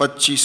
25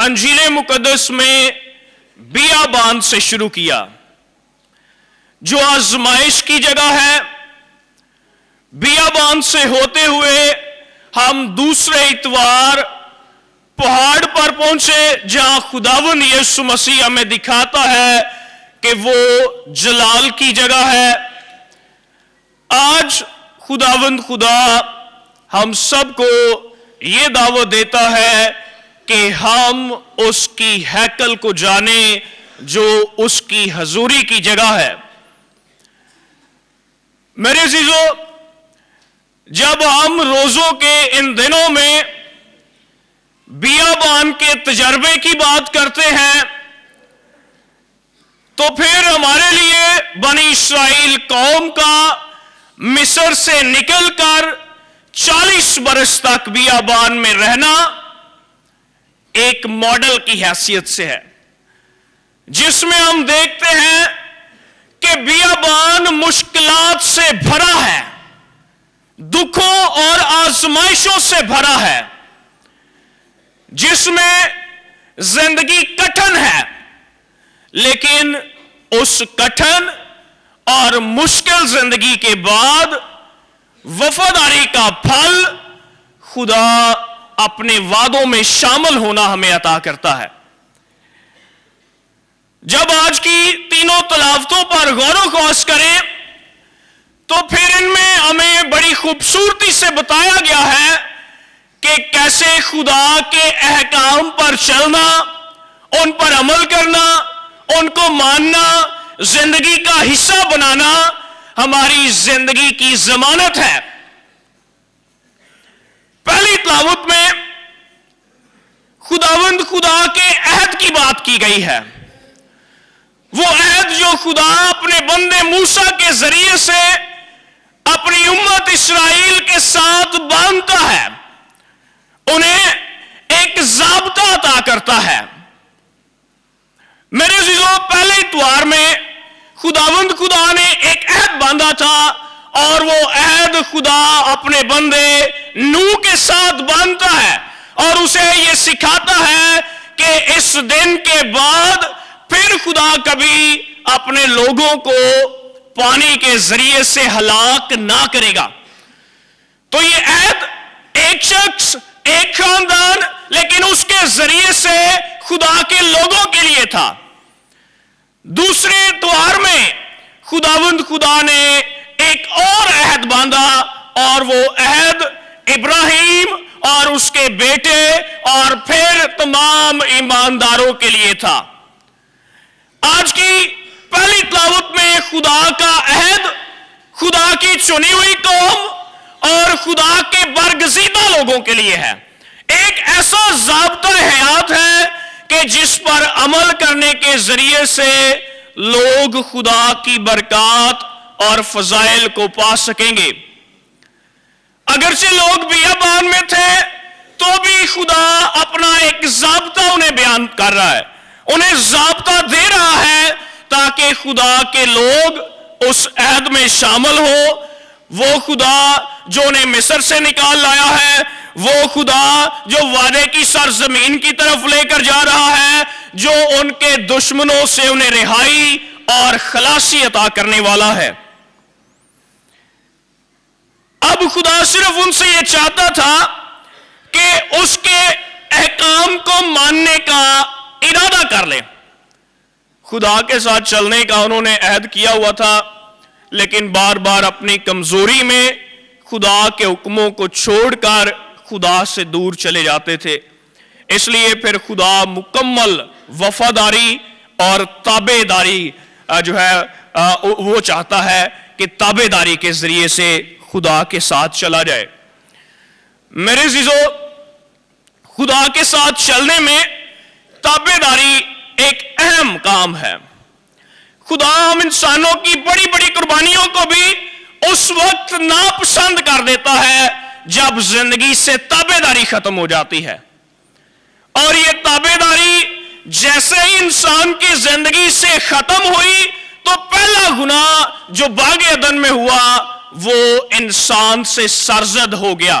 انجیل مقدس میں بیابان سے شروع کیا، جو آزمائش کی جگہ ہے۔ بیابان سے ہوتے ہوئے ہم دوسرے اتوار پہاڑ پر پہنچے، جہاں خداوند یسوع مسیح ہمیں دکھاتا ہے کہ وہ جلال کی جگہ ہے۔ آج خداوند خدا ہم سب کو یہ دعوت دیتا ہے کہ ہم اس کی ہیکل کو جانیں جو اس کی حضوری کی جگہ ہے۔ میرے عزیزو، جب ہم روزوں کے ان دنوں میں بیابان کے تجربے کی بات کرتے ہیں تو پھر ہمارے لیے بنی اسرائیل قوم کا مصر سے نکل کر 40 برس تک بیابان میں رہنا ایک ماڈل کی حیثیت سے ہے، جس میں ہم دیکھتے ہیں کہ بیابان مشکلات سے بھرا ہے، دکھوں اور آزمائشوں سے بھرا ہے، جس میں زندگی کٹھن ہے، لیکن اس کٹھن اور مشکل زندگی کے بعد وفاداری کا پھل خدا اپنے وعدوں میں شامل ہونا ہمیں عطا کرتا ہے۔ جب آج کی تینوں تلاوتوں پر غور و خوض کریں تو پھر ان میں ہمیں بڑی خوبصورتی سے بتایا گیا ہے کہ کیسے خدا کے احکام پر چلنا، ان پر عمل کرنا، ان کو ماننا، زندگی کا حصہ بنانا ہماری زندگی کی ضمانت ہے۔ پہلی تلاوت میں خداوند خدا کے عہد کی بات کی گئی ہے، وہ عہد جو خدا اپنے بندے موسیٰ کے ذریعے سے اپنی امت اسرائیل کے ساتھ باندھتا ہے، انہیں ایک ضابطہ عطا کرتا ہے۔ میرے عزیزو، پہلے اتوار میں خداوند خدا نے ایک عہد باندھا تھا، اور وہ عہد خدا اپنے بندے نوح کے ساتھ باندھتا ہے اور اسے یہ سکھاتا ہے کہ اس دن کے بعد پھر خدا کبھی اپنے لوگوں کو پانی کے ذریعے سے ہلاک نہ کرے گا۔ تو یہ عہد ایک شخص، ایک خاندان، لیکن اس کے ذریعے سے خدا کے لوگوں کے لیے تھا۔ دوسرے اتوار میں خداوند خدا نے ایک اور عہد باندھا، اور وہ عہد ابراہیم اور اس کے بیٹے اور پھر تمام ایمانداروں کے لیے تھا۔ آج کی پہلی تلاوت میں خدا کا عہد خدا کی چنی ہوئی قوم اور خدا کے برگزیدہ لوگوں کے لیے ہے، ایک ایسا ضابطہ حیات ہے کہ جس پر عمل کرنے کے ذریعے سے لوگ خدا کی برکات اور فضائل کو پا سکیں گے۔ اگرچہ لوگ بیابان میں تھے تو بھی خدا اپنا ایک ضابطہ انہیں بیان کر رہا ہے، انہیں ضابطہ دے رہا ہے تاکہ خدا کے لوگ اس عہد میں شامل ہو۔ وہ خدا جو انہیں مصر سے نکال لایا ہے، وہ خدا جو وعدے کی سرزمین کی طرف لے کر جا رہا ہے، جو ان کے دشمنوں سے انہیں رہائی اور خلاصی عطا کرنے والا ہے۔ اب خدا صرف ان سے یہ چاہتا تھا کہ اس کے احکام کو ماننے کا ارادہ کر لیں۔ خدا کے ساتھ چلنے کا انہوں نے عہد کیا ہوا تھا، لیکن بار بار اپنی کمزوری میں خدا کے حکموں کو چھوڑ کر خدا سے دور چلے جاتے تھے۔ اس لیے پھر خدا مکمل وفاداری اور تابع داری جو ہے وہ چاہتا ہے کہ تابع داری کے ذریعے سے خدا کے ساتھ چلا جائے۔ میرے عزیزو، خدا کے ساتھ چلنے میں تابع داری ایک اہم کام ہے۔ خدا ہم انسانوں کی بڑی بڑی قربانیوں کو بھی اس وقت ناپسند کر دیتا ہے جب زندگی سے تابع داری ختم ہو جاتی ہے، اور یہ تابع داری جیسے ہی انسان کی زندگی سے ختم ہوئی تو پہلا گناہ جو باغ عدن میں ہوا وہ انسان سے سرزد ہو گیا۔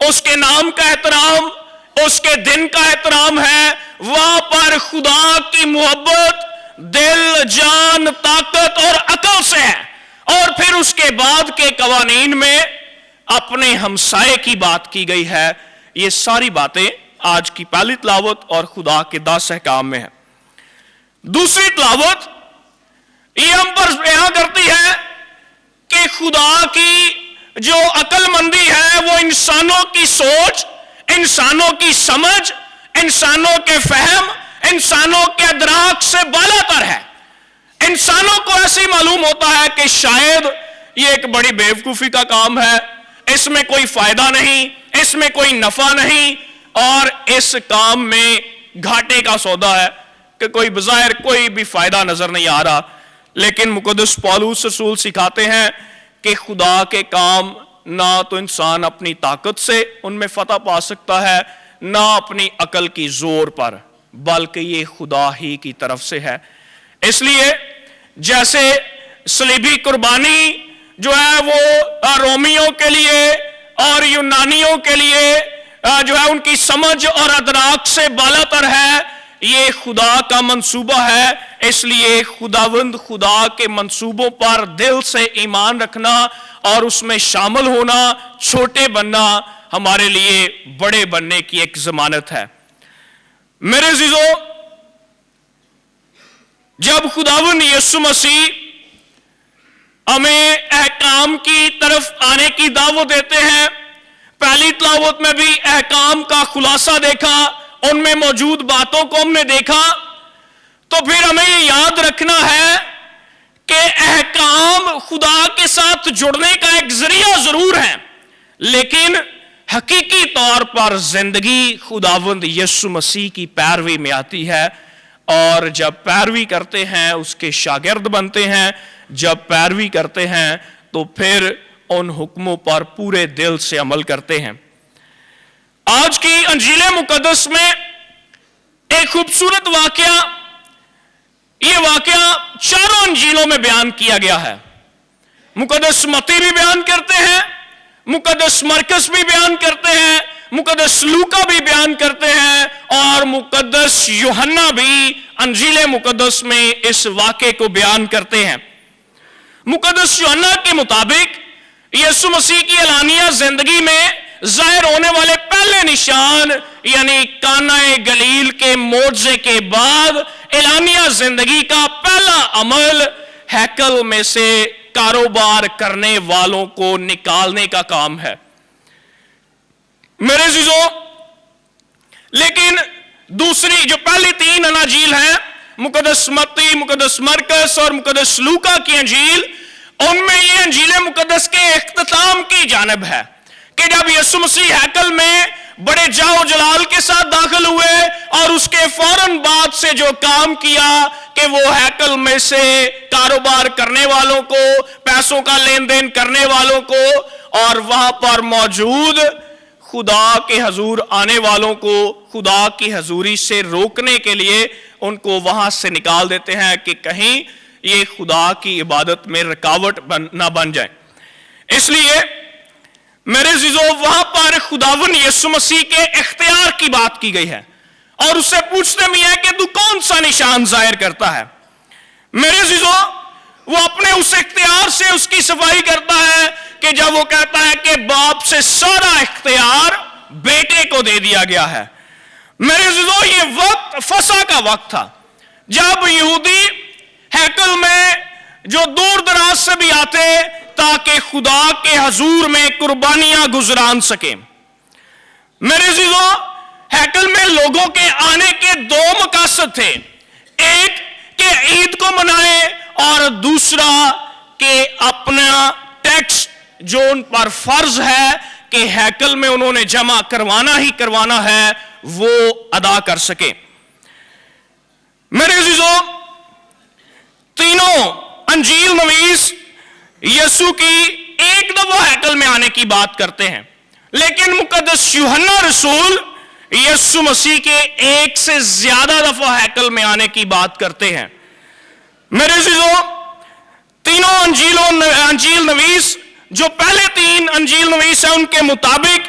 اس کے نام کا احترام، اس کے دن کا احترام ہے، وہاں پر خدا کی محبت دل، جان، طاقت اور عقل سے ہے. اور پھر اس کے بعد کے قوانین میں اپنے ہمسائے کی بات کی گئی ہے. یہ ساری باتیں آج کی پہلی تلاوت اور خدا کے 10 احکام میں ہے. دوسری تلاوت یہ ہم پر بیان کرتی ہے کہ خدا کی جو عقل مندی ہے وہ انسانوں کی سوچ، انسانوں کی سمجھ، انسانوں کے فہم، انسانوں کے ادراک سے بالا تر ہے. انسانوں کو ایسے معلوم ہوتا ہے کہ شاید یہ ایک بڑی بیوقوفی کا کام ہے، اس میں کوئی فائدہ نہیں، اس میں کوئی نفع نہیں، اور اس کام میں گھاٹے کا سودا ہے کہ کوئی بظاہر کوئی بھی فائدہ نظر نہیں آ رہا. لیکن مقدس پولس رسول سکھاتے ہیں کہ خدا کے کام نہ تو انسان اپنی طاقت سے ان میں فتح پا سکتا ہے، نہ اپنی عقل کی زور پر، بلکہ یہ خدا ہی کی طرف سے ہے. اس لیے جیسے صلیبی قربانی جو ہے وہ رومیوں کے لیے اور یونانیوں کے لیے جو ہے ان کی سمجھ اور ادراک سے بالا تر ہے، یہ خدا کا منصوبہ ہے. اس لیے خداوند خدا کے منصوبوں پر دل سے ایمان رکھنا اور اس میں شامل ہونا، چھوٹے بننا ہمارے لیے بڑے بننے کی ایک ضمانت ہے. میرے عزیزو، جب خداوند یسوع مسیح ہمیں احکام کی طرف آنے کی دعوت دیتے ہیں، پہلی تلاوت میں بھی احکام کا خلاصہ دیکھا، ان میں موجود باتوں کو ہم نے دیکھا، تو پھر ہمیں یہ یاد رکھنا ہے کہ احکام خدا کے ساتھ جڑنے کا ایک ذریعہ ضرور ہے، لیکن حقیقی طور پر زندگی خداوند یسوع مسیح کی پیروی میں آتی ہے. اور جب پیروی کرتے ہیں اس کے شاگرد بنتے ہیں، جب پیروی کرتے ہیں تو پھر ان حکموں پر پورے دل سے عمل کرتے ہیں. آج کی انجیل مقدس میں ایک خوبصورت واقعہ، یہ واقعہ چاروں انجیلوں میں بیان کیا گیا ہے. مقدس متی بھی بیان کرتے ہیں، مقدس مرکز بھی بیان کرتے ہیں، مقدس لوکا بھی بیان کرتے ہیں، اور مقدس یوحنا بھی انجیل مقدس میں اس واقعے کو بیان کرتے ہیں. مقدس یوحنا کے مطابق یسوع مسیح کی اعلانیہ زندگی میں ظاہر ہونے والے پہلے نشان یعنی کانا گلیل کے معجزے کے بعد اعلانیہ زندگی کا پہلا عمل ہیکل میں سے کاروبار کرنے والوں کو نکالنے کا کام ہے. میرے عزیزو، لیکن دوسری جو پہلی 3 اناجیل ہیں، مقدس متی، مقدس مرکز اور مقدس لوکا کی انجیل، ان میں یہ انجیل مقدس کے اختتام کی جانب ہے کہ جب یسوع مسیح ہیکل میں بڑے جاؤ جلال کے ساتھ داخل ہوئے اور اس کے فوراً بعد سے جو کام کیا کہ وہ ہیکل میں سے کاروبار کرنے والوں کو، پیسوں کا لین دین کرنے والوں کو اور وہاں پر موجود خدا کے حضور آنے والوں کو خدا کی حضوری سے روکنے کے لیے ان کو وہاں سے نکال دیتے ہیں کہ کہیں یہ خدا کی عبادت میں رکاوٹ نہ بن جائے. اس لیے میرے عزیزو، وہاں پر خداوند یسوع مسیح کے اختیار کی بات کی گئی ہے اور اس سے پوچھتے بھی ہے کہ تو کون سا نشان ظاہر کرتا ہے. میرے عزیزو، وہ اپنے اس اختیار سے اس کی صفائی کرتا ہے کہ جب وہ کہتا ہے کہ باپ سے سارا اختیار بیٹے کو دے دیا گیا ہے. میرے عزیزو، یہ وقت فسح کا وقت تھا جب یہودی ہیکل میں جو دور دراز سے بھی آتے تاکہ خدا کے حضور میں قربانیاں گزران سکیں. میرے عزیزو، ہیکل میں لوگوں کے آنے کے 2 مقاصد تھے، ایک کہ عید کو منائے اور دوسرا کہ اپنا ٹیکس جو ان پر فرض ہے کہ ہیکل میں انہوں نے جمع کروانا ہی کروانا ہے وہ ادا کر سکے. میرے عزیزو، تینوں انجیل نویس یسوع کی ایک دفعہ ہیکل میں آنے کی بات کرتے ہیں، لیکن مقدس یوحنا رسول یسوع مسیح کے 1 سے زیادہ دفعہ ہیکل میں آنے کی بات کرتے ہیں. میرے عزیزو، تینوں انجیل نویس جو پہلے 3 انجیل نویس ہیں ان کے مطابق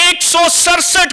167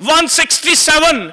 167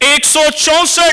164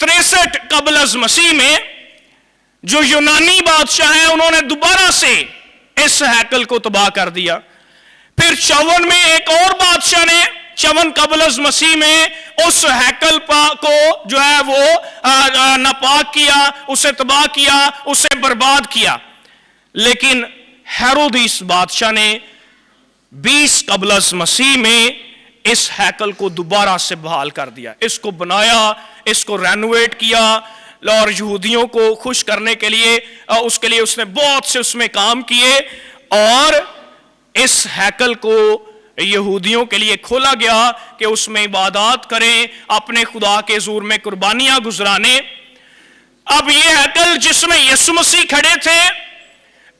63 قبل از مسیح میں جو یونانی بادشاہ ہیں انہوں نے دوبارہ سے اس ہیکل کو تباہ کر دیا. پھر 54 میں ایک اور بادشاہ نے 54 قبل از مسیح میں اس ہیکل کو جو ہے وہ ناپاک کیا, اسے تباہ کیا, اسے برباد کیا. لیکن ہیرودیس بادشاہ نے 20 قبل از مسیح میں اس ہیکل کو دوبارہ سے بحال کر دیا, اس کو بنایا, اس کو رینوویٹ کیا, اور یہودیوں کو خوش کرنے کے لیے اس نے بہت سے اس میں کام کیے, اور اس ہیکل کو یہودیوں کے لیے کھولا گیا کہ اس میں عبادات کریں, اپنے خدا کے حضور میں قربانیاں گزرانے. اب یہ ہیکل جس میں یسوع مسیح کھڑے تھے,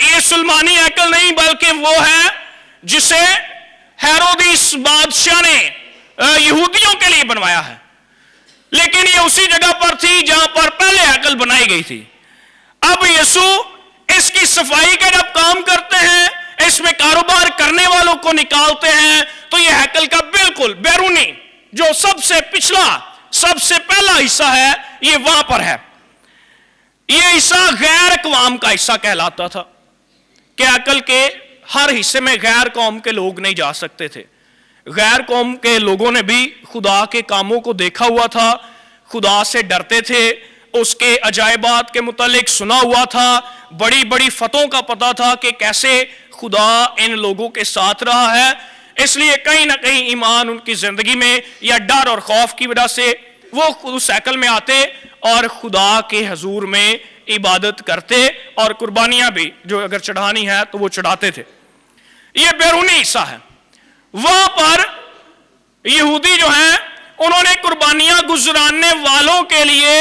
یہ سلمانی ہیکل نہیں بلکہ وہ ہے جسے ہیرودیس بادشاہ نے یہودیوں کے لیے بنوایا ہے. لیکن یہ اسی جگہ پر تھی جہاں پر پہلے ہیکل بنائی گئی تھی. اب یسوع اس کی صفائی کا جب کام کرتے ہیں, اس میں کاروبار کرنے والوں کو نکالتے ہیں, تو یہ ہیکل کا بالکل بیرونی جو سب سے پچھلا سب سے پہلا حصہ ہے یہ وہاں پر ہے. یہ حصہ غیر اقوام کا حصہ کہلاتا تھا کہ ہیکل کے ہر حصے میں غیر قوم کے لوگ نہیں جا سکتے تھے. غیر قوم کے لوگوں نے بھی خدا کے کاموں کو دیکھا ہوا تھا, خدا سے ڈرتے تھے, اس کے عجائبات کے متعلق سنا ہوا تھا, بڑی بڑی فتحوں کا پتہ تھا کہ کیسے خدا ان لوگوں کے ساتھ رہا ہے. اس لیے کہیں نہ کہیں ایمان ان کی زندگی میں یا ڈر اور خوف کی وجہ سے وہ اس ہیکل میں آتے اور خدا کے حضور میں عبادت کرتے, اور قربانیاں بھی جو اگر چڑھانی ہے تو وہ چڑھاتے تھے. یہ بیرونی حصہ ہے. وہاں پر یہودی جو ہیں انہوں نے قربانیاں گزرانے والوں کے لیے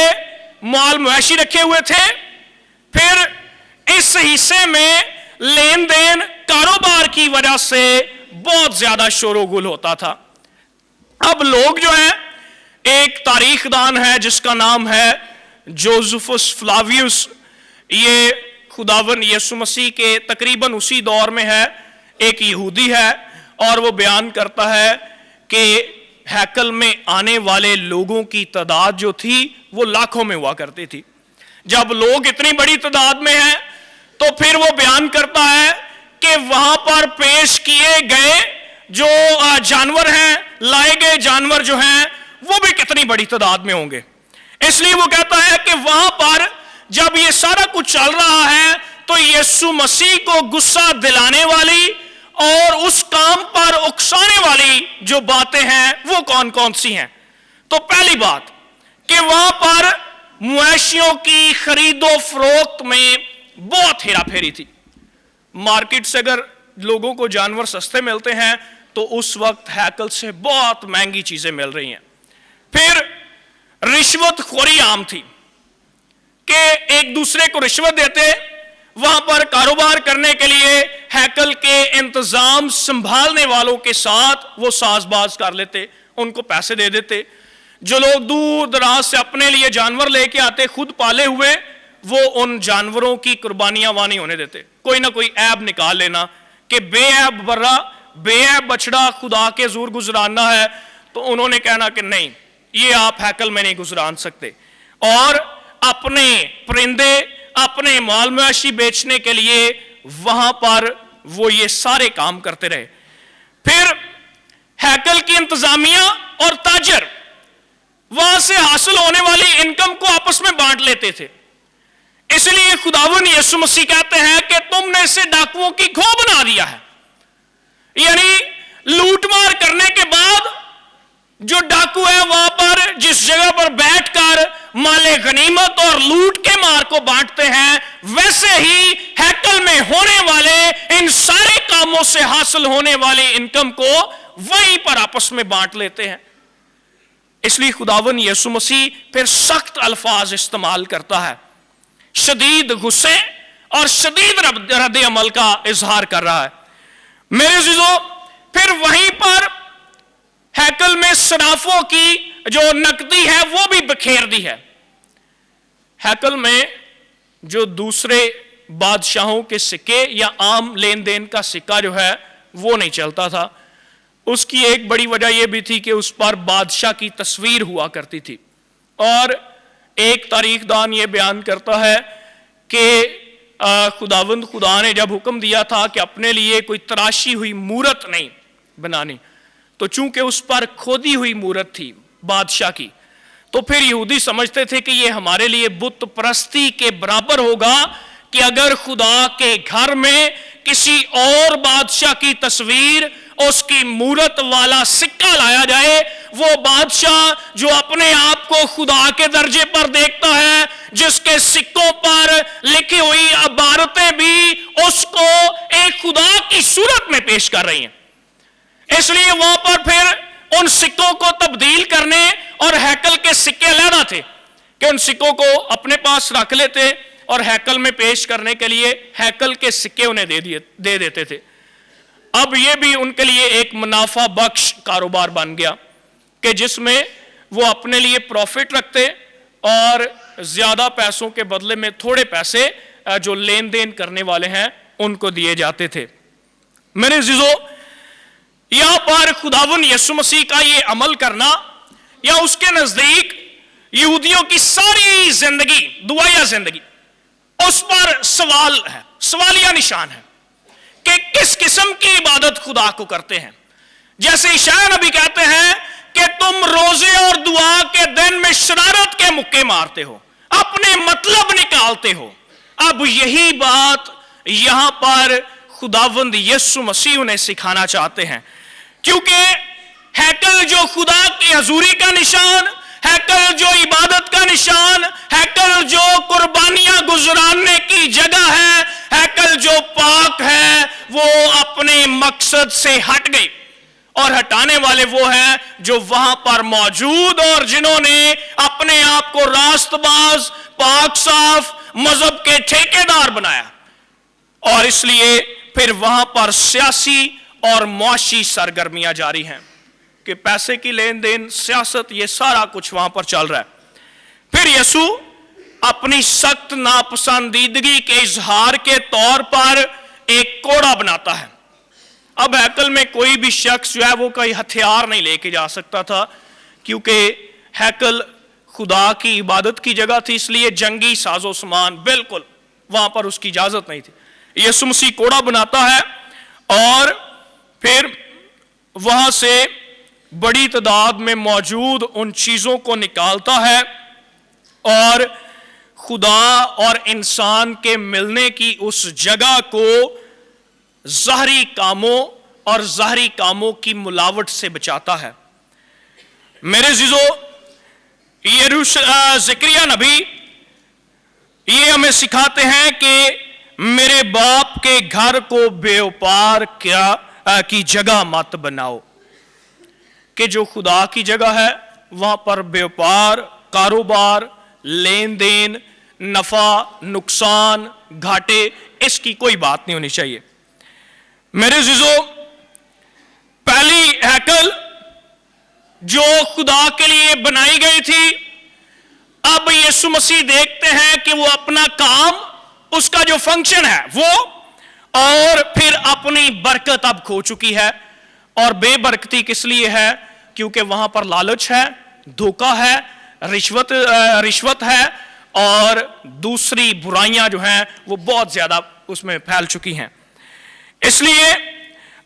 مال مویشی رکھے ہوئے تھے. پھر اس حصے میں لین دین کاروبار کی وجہ سے بہت زیادہ شور و گل ہوتا تھا. اب لوگ جو ہیں, ایک تاریخ دان ہے جس کا نام ہے جوزفس فلاویوس, یہ خداوند یسوع مسیح کے تقریباً اسی دور میں ہے, ایک یہودی ہے, اور وہ بیان کرتا ہے کہ ہیکل میں آنے والے لوگوں کی تعداد جو تھی وہ لاکھوں میں ہوا کرتی تھی. جب لوگ اتنی بڑی تعداد میں ہیں تو پھر وہ بیان کرتا ہے کہ وہاں پر پیش کیے گئے جو جانور ہیں, لائے گئے جانور جو ہیں وہ بھی کتنی بڑی تعداد میں ہوں گے. اس لیے وہ کہتا ہے کہ وہاں پر جب یہ سارا کچھ چل رہا ہے تو یسوع مسیح کو غصہ دلانے والی اور اس کام پر اکسانے والی جو باتیں ہیں وہ کون کون سی ہیں. تو پہلی بات کہ وہاں پر مویشیوں کی خرید و فروخت میں بہت ہیرا پھیری تھی. مارکیٹ سے اگر لوگوں کو جانور سستے ملتے ہیں تو اس وقت ہیکل سے بہت مہنگی چیزیں مل رہی ہیں. پھر رشوت خوری عام تھی کہ ایک دوسرے کو رشوت دیتے, وہاں پر کاروبار کرنے کے لیے ہیکل کے انتظام سنبھالنے والوں کے ساتھ وہ ساز باز کر لیتے, ان کو پیسے دے دیتے. جو لوگ دور دراز سے اپنے لیے جانور لے کے آتے خود پالے ہوئے, وہ ان جانوروں کی قربانیاں وہاں نہیں ہونے دیتے. کوئی نہ کوئی عیب نکال لینا کہ بے عیب برا بے عیب بچڑا خدا کے حضور گزرانا ہے, تو انہوں نے کہنا کہ نہیں, یہ آپ ہیکل میں نہیں گزران سکتے, اور اپنے پرندے اپنے مال مویشی بیچنے کے لیے وہاں پر وہ یہ سارے کام کرتے رہے. پھر ہیکل کی انتظامیہ اور تاجر وہاں سے حاصل ہونے والی انکم کو آپس میں بانٹ لیتے تھے. اس لیے خداوند یسوع مسیح کہتے ہیں کہ تم نے اسے ڈاکوؤں کی کھو بنا دیا ہے. یعنی لوٹ مار کرنے کے بعد جو ڈاکو ہے وہاں پر جس جگہ پر بیٹھ کر مال غنیمت اور لوٹ کے مار کو بانٹتے ہیں, ویسے ہی ہیکل میں ہونے والے ان سارے کاموں سے حاصل ہونے والی انکم کو وہیں پر آپس میں بانٹ لیتے ہیں. اس لیے خداوند یسوع مسیح پھر سخت الفاظ استعمال کرتا ہے, شدید غصے اور شدید رد عمل کا اظہار کر رہا ہے. میرے عزیزو, پھر وہیں پر ہیکل میں صرافوں کی جو نقدی ہے وہ بھی بکھیر دی ہے. ہیکل میں جو دوسرے بادشاہوں کے سکے یا عام لین دین کا سکہ جو ہے وہ نہیں چلتا تھا. اس کی ایک بڑی وجہ یہ بھی تھی کہ اس پر بادشاہ کی تصویر ہوا کرتی تھی, اور ایک تاریخ دان یہ بیان کرتا ہے کہ خداوند خدا نے جب حکم دیا تھا کہ اپنے لیے کوئی تراشی ہوئی مورت نہیں بنانی، تو چونکہ اس پر کھودی ہوئی مورت تھی بادشاہ کی، تو پھر یہودی سمجھتے تھے کہ یہ ہمارے لیے بت پرستی کے برابر ہوگا کہ اگر خدا کے گھر میں کسی اور بادشاہ کی تصویر، اس کی مورت والا سکہ لایا جائے، وہ بادشاہ جو اپنے آپ کو خدا کے درجے پر دیکھتا ہے، جس کے سکوں پر لکھی ہوئی عبارتیں بھی اس کو ایک خدا کی صورت میں پیش کر رہی ہیں، اس لیے وہاں پر پھر ان سکوں کو تبدیل کرنے، اور ہیکل کے سکے علیحدہ تھے کہ ان سکوں کو اپنے پاس رکھ لیتے اور ہیکل میں پیش کرنے کے لیے ہیکل کے سکے انہیں دے دیتے تھے۔ اب یہ بھی ان کے لیے ایک منافع بخش کاروبار بن گیا کہ جس میں وہ اپنے لیے پروفٹ رکھتے اور زیادہ پیسوں کے بدلے میں تھوڑے پیسے جو لین دین کرنے والے ہیں ان کو دیے جاتے تھے۔ میرے عزیزو، یہاں پر خداوند یسوع مسیح کا یہ عمل کرنا یا اس کے نزدیک یہودیوں کی ساری زندگی، دعائیہ زندگی، اس پر سوال ہے، سوالیہ نشان ہے کہ کس قسم کی عبادت خدا کو کرتے ہیں۔ جیسے اشعیا نبی کہتے ہیں کہ تم روزے اور دعا کے دن میں شرارت کے مکے مارتے ہو، اپنے مطلب نکالتے ہو۔ اب یہی بات یہاں پر خداوند یسوع مسیح انہیں سکھانا چاہتے ہیں، کیونکہ ہیکل جو خدا کی حضوری کا نشان، ہیکل جو عبادت کا نشان، ہیکل جو قربانیاں گزراننے کی جگہ ہے، ہیکل جو پاک ہے، وہ اپنے مقصد سے ہٹ گئی، اور ہٹانے والے وہ ہیں جو وہاں پر موجود اور جنہوں نے اپنے آپ کو راست باز، پاک صاف، مذہب کے ٹھیکیدار بنایا، اور اس لیے پھر وہاں پر سیاسی اور معاشی سرگرمیاں جاری ہیں کہ پیسے کی لین دین، سیاست، یہ سارا کچھ وہاں پر چل رہا ہے۔ پھر یسوع اپنی سخت ناپسندیدگی کے اظہار کے طور پر ایک کوڑا بناتا ہے۔ اب ہیکل میں کوئی بھی شخص جو ہے وہ کوئی ہتھیار نہیں لے کے جا سکتا تھا، کیونکہ ہیکل خدا کی عبادت کی جگہ تھی، اس لیے جنگی ساز و سامان بالکل وہاں پر اس کی اجازت نہیں تھی۔ یسوع مسیح کوڑا بناتا ہے اور پھر وہاں سے بڑی تعداد میں موجود ان چیزوں کو نکالتا ہے اور خدا اور انسان کے ملنے کی اس جگہ کو ظاہری کاموں اور ظاہری کاموں کی ملاوٹ سے بچاتا ہے۔ میرے عزیزو، زکریا نبی یہ ہمیں سکھاتے ہیں کہ میرے باپ کے گھر کو بیوپار کی جگہ مت بناؤ، کہ جو خدا کی جگہ ہے وہاں پر بیوپار، کاروبار، لین دین، نفع، نقصان، گھاٹے، اس کی کوئی بات نہیں ہونی چاہیے۔ میرے عزیزو، پہلی ہیکل جو خدا کے لیے بنائی گئی تھی، اب یسوع مسیح دیکھتے ہیں کہ وہ اپنا کام، اس کا جو فنکشن ہے وہ، اور پھر اپنی برکت اب کھو چکی ہے۔ اور بے برکتی کس لیے ہے؟ کیونکہ وہاں پر لالچ ہے، دھوکہ ہے، رشوت ہے، اور دوسری برائیاں جو ہیں وہ بہت زیادہ اس میں پھیل چکی ہیں۔ اس لیے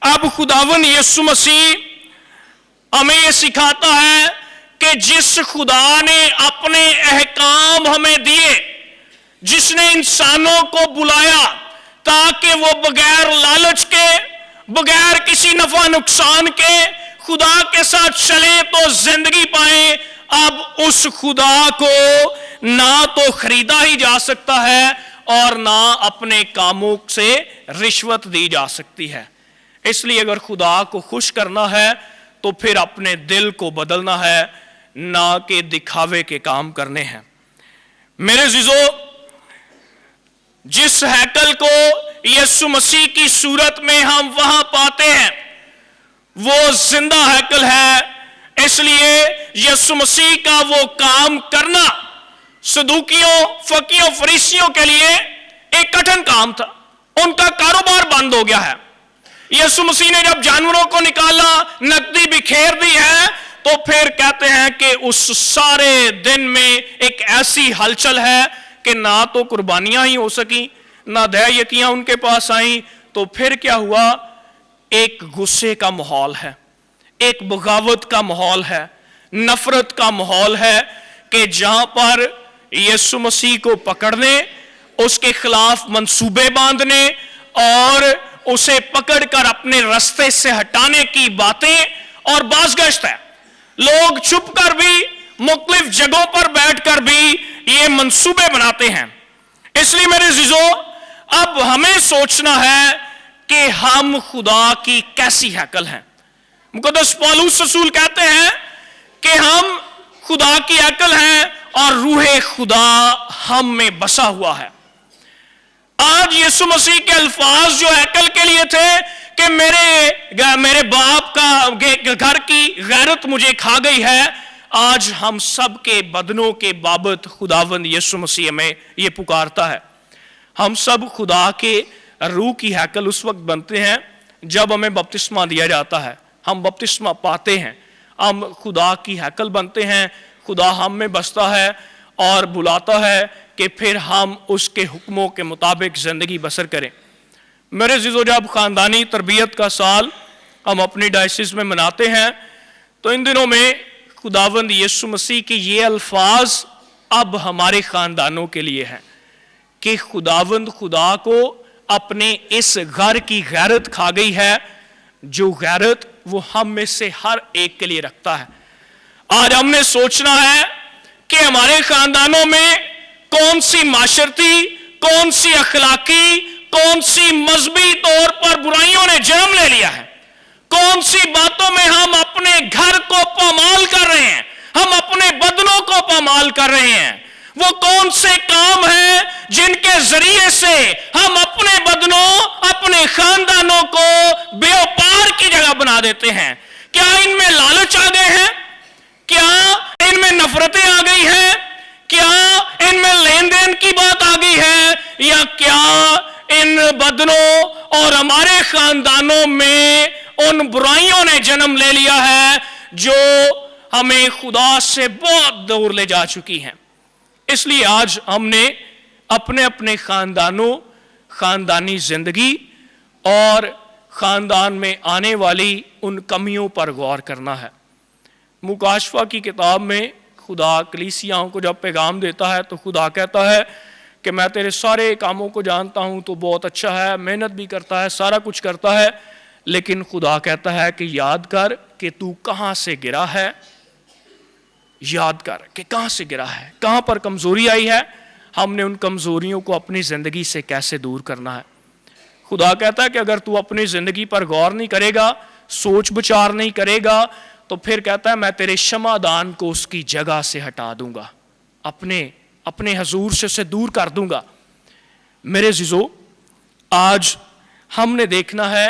اب خداوند یسوع مسیح ہمیں یہ سکھاتا ہے کہ جس خدا نے اپنے احکام ہمیں دیے، جس نے انسانوں کو بلایا تاکہ وہ بغیر لالچ کے، بغیر کسی نفع نقصان کے خدا کے ساتھ چلیں تو زندگی پائیں، اب اس خدا کو نہ تو خریدا ہی جا سکتا ہے اور نہ اپنے کاموں سے رشوت دی جا سکتی ہے۔ اس لیے اگر خدا کو خوش کرنا ہے تو پھر اپنے دل کو بدلنا ہے، نہ کہ دکھاوے کے کام کرنے ہیں۔ میرے عزیزو، جس ہیکل کو یسوع مسیح کی صورت میں ہم وہاں پاتے ہیں وہ زندہ ہیکل ہے، اس لیے یسوع مسیح کا وہ کام کرنا صدوقیوں، فقیوں، فریسیوں کے لیے ایک کٹھن کام تھا۔ ان کا کاروبار بند ہو گیا ہے۔ یسوع مسیح نے جب جانوروں کو نکالا، نقدی بکھیر دی ہے، تو پھر کہتے ہیں کہ اس سارے دن میں ایک ایسی ہلچل ہے کہ نہ تو قربانیاں ہی ہو سکیں، نہ دہ یکیاں ان کے پاس آئیں. تو پھر کیا ہوا؟ ایک غصے کا ماحول ہے، ایک بغاوت کا ماحول ہے، نفرت کا ماحول ہے کہ جہاں پر یسوع مسیح کو پکڑنے، اس کے خلاف منصوبے باندھنے اور اسے پکڑ کر اپنے رستے سے ہٹانے کی باتیں اور باز گشت ہے. لوگ چھپ کر بھی، مختلف جگہوں پر بیٹھ کر بھی یہ منصوبے بناتے ہیں. اس لیے میرے عزیزو، اب ہمیں سوچنا ہے کہ ہم خدا کی کیسی ہیکل ہیں. مقدس پولس رسول کہتے ہیں کہ ہم خدا کی ہیکل ہیں اور روح خدا ہم میں بسا ہوا ہے. آج یسوع مسیح کے الفاظ جو ہیکل کے لیے تھے کہ میرے باپ کا گھر کی غیرت مجھے کھا گئی ہے، آج ہم سب کے بدنوں کے بابت خداوند یسوع مسیح میں یہ پکارتا ہے. ہم سب خدا کے روح کی ہیکل اس وقت بنتے ہیں جب ہمیں بپتسمہ دیا جاتا ہے. ہم بپتسمہ پاتے ہیں، ہم خدا کی ہیکل بنتے ہیں. خدا ہم میں بستا ہے اور بلاتا ہے کہ پھر ہم اس کے حکموں کے مطابق زندگی بسر کریں. میرے عزیزو، جب خاندانی تربیت کا سال ہم اپنی ڈائسس میں مناتے ہیں تو ان دنوں میں خداوند یسوع مسیح کے یہ الفاظ اب ہمارے خاندانوں کے لیے ہیں کہ خداوند خدا کو اپنے اس گھر کی غیرت کھا گئی ہے، جو غیرت وہ ہم میں سے ہر ایک کے لیے رکھتا ہے. آج ہم نے سوچنا ہے کہ ہمارے خاندانوں میں کون سی معاشرتی، کون سی اخلاقی، کون سی مذہبی طور پر برائیوں نے جنم لے لیا ہے. کون سی باتوں میں ہم اپنے گھر کو پامال کر رہے ہیں، ہم اپنے بدنوں کو پامال کر رہے ہیں. وہ کون سے کام ہیں جن کے ذریعے سے ہم اپنے بدنوں، اپنے خاندانوں کو بیوپار کی جگہ بنا دیتے ہیں. کیا ان میں لالچ آ گئے ہیں؟ کیا ان میں نفرتیں آ گئی ہیں؟ کیا ان میں لین دین کی بات آ گئی ہے؟ یا کیا ان بدنوں اور ہمارے خاندانوں میں ان برائیوں نے جنم لے لیا ہے جو ہمیں خدا سے بہت دور لے جا چکی ہیں؟ اس لیے آج ہم نے اپنے اپنے خاندانوں، خاندانی زندگی اور خاندان میں آنے والی ان کمیوں پر غور کرنا ہے. مکاشفہ کی کتاب میں خدا کلیسیاؤں کو جب پیغام دیتا ہے تو خدا کہتا ہے کہ میں تیرے سارے کاموں کو جانتا ہوں، تو بہت اچھا ہے، محنت بھی کرتا ہے، سارا کچھ کرتا ہے، لیکن خدا کہتا ہے کہ یاد کر کہ تو کہاں سے گرا ہے. یاد کر کہ کہاں سے گرا ہے، کہاں پر کمزوری آئی ہے. ہم نے ان کمزوریوں کو اپنی زندگی سے کیسے دور کرنا ہے. خدا کہتا ہے کہ اگر تو اپنی زندگی پر غور نہیں کرے گا، سوچ بچار نہیں کرے گا، تو پھر کہتا ہے میں تیرے شمعدان کو اس کی جگہ سے ہٹا دوں گا، اپنے حضور سے اسے دور کر دوں گا. میرے عزیزو، آج ہم نے دیکھنا ہے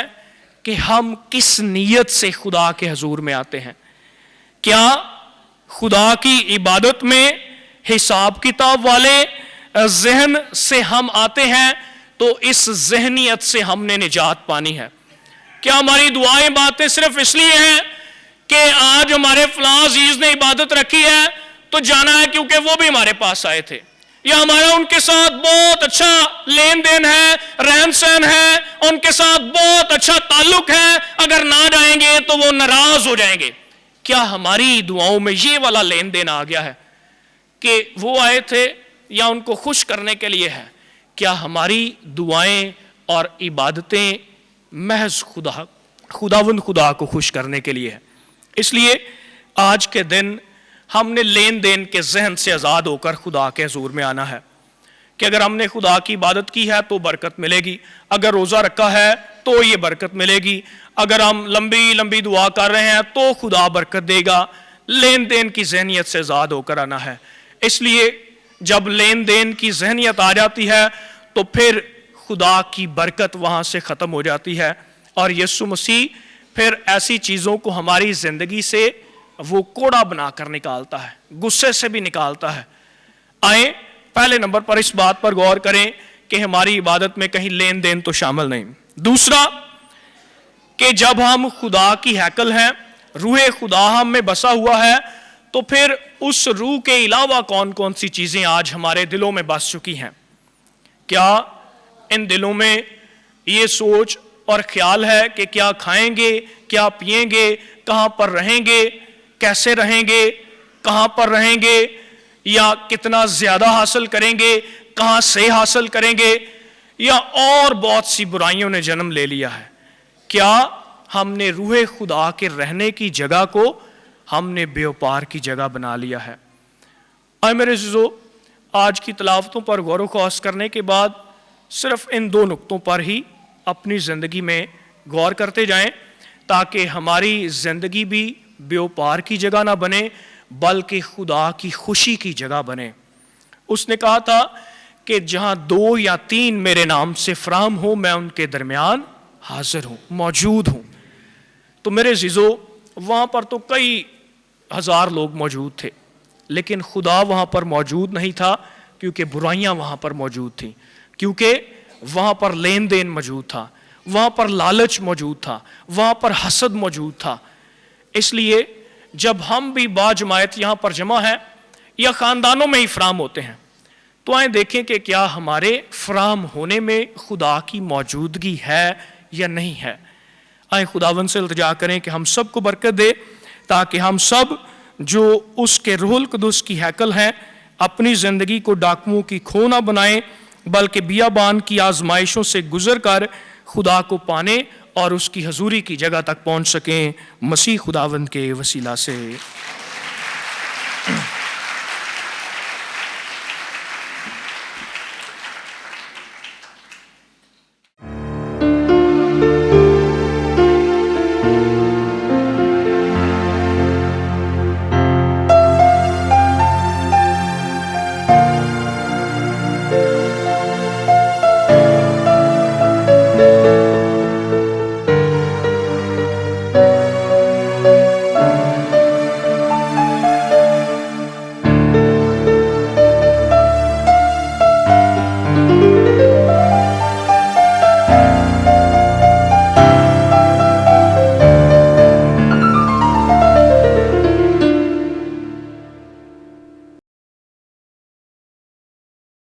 کہ ہم کس نیت سے خدا کے حضور میں آتے ہیں. کیا خدا کی عبادت میں حساب کتاب والے ذہن سے ہم آتے ہیں تو اس ذہنیت سے ہم نے نجات پانی ہے؟ کیا ہماری دعائیں باتیں صرف اس لیے ہیں کہ آج ہمارے فلاں عزیز نے عبادت رکھی ہے تو جانا ہے کیونکہ وہ بھی ہمارے پاس آئے تھے، یا ہمارا ان کے ساتھ بہت اچھا لین دین ہے، رہن سہن ہے، ان کے ساتھ بہت اچھا تعلق ہے، اگر نہ جائیں گے تو وہ ناراض ہو جائیں گے؟ کیا ہماری دعاؤں میں یہ والا لین دین آ گیا ہے کہ وہ آئے تھے یا ان کو خوش کرنے کے لیے ہے؟ کیا ہماری دعائیں اور عبادتیں محض خداوند خدا کو خوش کرنے کے لیے ہے؟ اس لیے آج کے دن ہم نے لین دین کے ذہن سے آزاد ہو کر خدا کے حضور میں آنا ہے کہ اگر ہم نے خدا کی عبادت کی ہے تو برکت ملے گی، اگر روزہ رکھا ہے تو یہ برکت ملے گی، اگر ہم لمبی لمبی دعا کر رہے ہیں تو خدا برکت دے گا. لین دین کی ذہنیت سے آزاد ہو کر آنا ہے. اس لیے جب لین دین کی ذہنیت آ جاتی ہے تو پھر خدا کی برکت وہاں سے ختم ہو جاتی ہے، اور یسوع مسیح پھر ایسی چیزوں کو ہماری زندگی سے وہ کوڑا بنا کر نکالتا ہے، غصے سے بھی نکالتا ہے. آئیں پہلے نمبر پر اس بات پر غور کریں کہ ہماری عبادت میں کہیں لین دین تو شامل نہیں. دوسرا کہ جب ہم خدا کی ہیکل ہیں، روح خدا ہم میں بسا ہوا ہے تو پھر اس روح کے علاوہ کون کون سی چیزیں آج ہمارے دلوں میں بس چکی ہیں؟ کیا ان دلوں میں یہ سوچ اور خیال ہے کہ کیا کھائیں گے، کیا پئیں گے، کہاں پر رہیں گے، کیسے رہیں گے، کہاں پر رہیں گے، یا کتنا زیادہ حاصل کریں گے، کہاں سے حاصل کریں گے، یا اور بہت سی برائیوں نے جنم لے لیا ہے؟ کیا ہم نے روح خدا کے رہنے کی جگہ کو ہم نے بیوپار کی جگہ بنا لیا ہے؟ اے میرے عزیزو، آج کی تلاوتوں پر غور و خوض کرنے کے بعد صرف ان 2 نقطوں پر ہی اپنی زندگی میں غور کرتے جائیں تاکہ ہماری زندگی بھی بیوپار کی جگہ نہ بنے بلکہ خدا کی خوشی کی جگہ بنے۔ اس نے کہا تھا کہ جہاں 2 یا 3 میرے نام سے فراہم ہوں میں ان کے درمیان حاضر ہوں، موجود ہوں۔ تو میرے عزیزو، وہاں پر تو کئی ہزار لوگ موجود تھے، لیکن خدا وہاں پر موجود نہیں تھا کیونکہ برائیاں وہاں پر موجود تھیں، کیونکہ وہاں پر لین دین موجود تھا، وہاں پر لالچ موجود تھا، وہاں پر حسد موجود تھا۔ اس لیے جب ہم بھی باجماعت یہاں پر جمع ہیں یا خاندانوں میں ہی فراہم ہوتے ہیں تو آئیں دیکھیں کہ کیا ہمارے فراہم ہونے میں خدا کی موجودگی ہے یا نہیں ہے۔ آئیں خداوند سے التجا کریں کہ ہم سب کو برکت دے تاکہ ہم سب جو اس کے روح القدس کی ہیکل ہیں اپنی زندگی کو ڈاکوؤں کی کھو نہ بنائیں بلکہ بیابان کی آزمائشوں سے گزر کر خدا کو پانے اور اس کی حضوری کی جگہ تک پہنچ سکیں، مسیح خداوند کے وسیلہ سے۔